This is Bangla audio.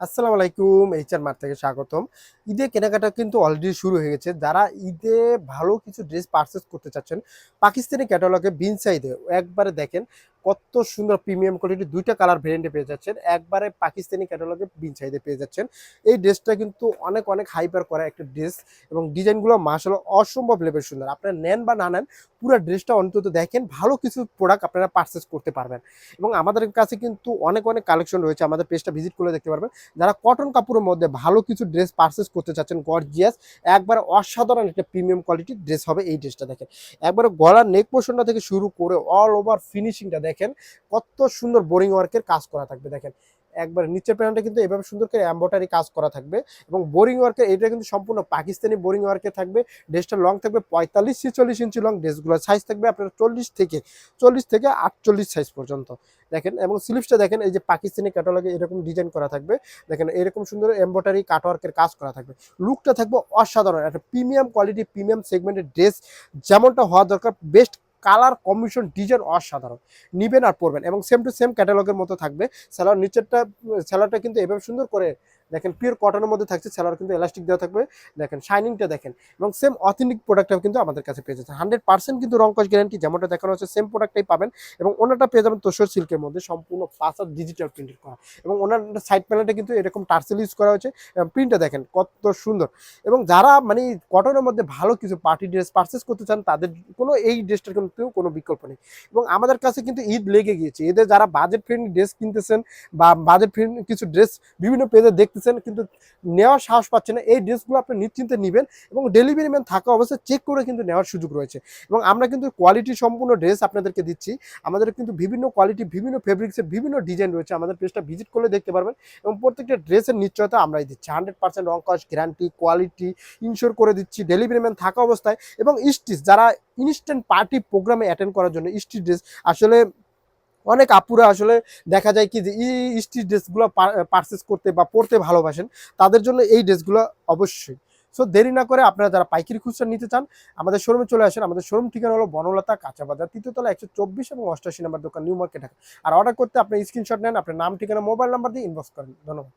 আসসালামু আলাইকুম, এইচআর মার্ট থেকে স্বাগতম। ঈদে কেনাকাটা কিন্তু অলরেডি শুরু হয়ে গেছে। যারা ঈদে ভালো কিছু ড্রেস পারচেজ করতে চাচ্ছেন, পাকিস্তানি ক্যাটালগে বিন সাইডে একবারে দেখেন কত সুন্দর প্রিমিয়াম কোয়ালিটির ২ টা কালার ভেরিয়েন্টে পেয়ে যাচ্ছেন। একবারে পাকিস্তানি ক্যাটালগে বিন সাইডে পেয়ে যাচ্ছেন। এই ড্রেসটা কিন্তু অনেক হাইপার করা একটা ড্রেস এবং ডিজাইনগুলো মাশাআল্লাহ অসম্ভব লেভেল সুন্দর। আপনারা নেন বা না নেন, পুরা ড্রেসটা অন্তত দেখেন ভালো কিছু প্রোডাক্ট আপনারা পারচেজ করতে পারবেন। এবং আমাদের কাছে কিন্তু অনেক কালেকশন রয়েছে। আমাদের পেজটা ভিজিট করলে দেখতে পারবেন। যারা কটন কাপড়ের মধ্যে ভালো কিছু ড্রেস পারচেস করতে চাচ্ছেন গর্জিয়াস, একবার অসাধারণ একটা প্রিমিয়াম কোয়ালিটির ড্রেস হবে এই ড্রেসটা দেখেন। একবারে গলার নেক পোর্শনটা থেকে শুরু করে অল ওভার ফিনিশিংটা দেখেন কত সুন্দর বোরিং ওয়ার্কের কাজ করা থাকবে দেখেন। একবার নিচের প্যানেলটা কিন্তু এভাবে সুন্দর করে এমব্রয়ডারি কাজ করা থাকবে এবং বোরিং ওয়ার্কের এটা কিন্তু সম্পূর্ণ পাকিস্তানি বোরিং ওয়ার্কে থাকবে। ড্রেসটা লং থাকবে 45-46 ইঞ্চি লং। ড্রেসগুলোর সাইজ থাকবে আপনার 40 থেকে 48 সাইজ পর্যন্ত দেখেন। এবং স্লিভসটা দেখেন, এই যে পাকিস্তানি ক্যাটালগে এরকম ডিজাইন করা থাকবে দেখেন, এরকম সুন্দর এমব্রয়ডারি কাটওয়ার্কের কাজ করা থাকবে। লুকটা থাকবে অসাধারণ, একটা প্রিমিয়াম কোয়ালিটি প্রিমিয়াম সেগমেন্টের ড্রেস যেমনটা হওয়া দরকার। বেস্ট কালার কম্বিনেশন ডিজাইন অসাধারণ, নিবেন আর পরবেন। এবং সেম টু সেম ক্যাটালগের মতো থাকবে। সেলার নিচেরটা, সেলারটা কিন্তু এভাবে সুন্দর করে দেখেন পিওর কটনের মধ্যে থাকছে। সেলার কিন্তু এলাস্টিক দেওয়া থাকবে দেখেন, শাইনিংটা দেখেন। এবং সেম অথেন্টিক প্রোডাক্টটাও কিন্তু আমাদের কাছে পেয়ে যাচ্ছে 100% কিন্তু রং কস গ্যারান্টি যেমনটা দেখানো হচ্ছে সেম প্রোডাক্টটাই পাবেন। এবং ওনাটা পেয়ে যাবেন তোষর সিল্কের মধ্যে সম্পূর্ণ পাঁচ ডিজিটাল প্রিন্টেড করা। এবং ওনার সাইড প্যানেলটা কিন্তু এরকম টার্সেল ইউজ করা হয়েছে। প্রিন্টটা দেখেন কত সুন্দর। এবং যারা মানে কটনের মধ্যে ভালো কিছু পার্টি ড্রেস পারচেস করতে চান তাদের কোনো এই ড্রেসটার কিন্তু কোনো বিকল্প নেই। এবং আমাদের কাছে কিন্তু ঈদ লেগে গিয়েছে। ঈদে যারা বাজেট ফ্রেন্ডলি ড্রেস কিনতেছেন বা বাজেট ফ্রেন্ডলি কিছু ড্রেস বিভিন্ন পেজে দেখতেছেন কিন্তু নেওয়ার সাহস পাচ্ছে না, এই ড্রেসগুলো আপনি নিশ্চিন্তে নেবেন এবং ডেলিভারি ম্যান থাকা অবস্থায় চেক করে কিন্তু নেওয়ার সুযোগ রয়েছে। এবং আমরা কিন্তু কোয়ালিটি সম্পূর্ণ ড্রেস আপনাদেরকে দিচ্ছি। আমাদের কিন্তু বিভিন্ন কোয়ালিটি বিভিন্ন ফেব্রিক্সের বিভিন্ন ডিজাইন রয়েছে। আমাদের পেজটা ভিজিট করলে দেখতে পারবেন। এবং প্রত্যেকটা ড্রেসের নিশ্চয়তা আমরাই দিচ্ছি। 100% রং কস গ্যারান্টি কোয়ালিটি ইনশিওর করে দিচ্ছি ডেলিভারি ম্যান থাকা অবস্থায়। এবং স্টিচ যারা ইনস্ট্যান্ট পার্টি প্রোগ্রামে অ্যাটেন্ড করার জন্য স্টিচ ড্রেস আসলে অনেক আপুরা আসলে দেখা যায় কি যে স্টিচ ড্রেসগুলো পারচেস করতে বা পরতে ভালোবাসেন, তাদের জন্য এই ড্রেসগুলো অবশ্যই। সো দেরি না করে আপনারা যারা পাইকারি খুচরা নিতে চান আমাদের শোরুমে চলে আসেন। আমাদের শোরুম ঠিকানা হলো বনলতা কাঁচা বাজার, ৩য় তলা, ১২৪ এবং ৮৮ নম্বর দোকান, নিউ মার্কেট ঢাকা। আর অর্ডার করতে আপনি স্ক্রিনশট নেন, আপনার নাম ঠিকানা মোবাইল নাম্বার দিয়ে ইনবক্স করেন। ধন্যবাদ।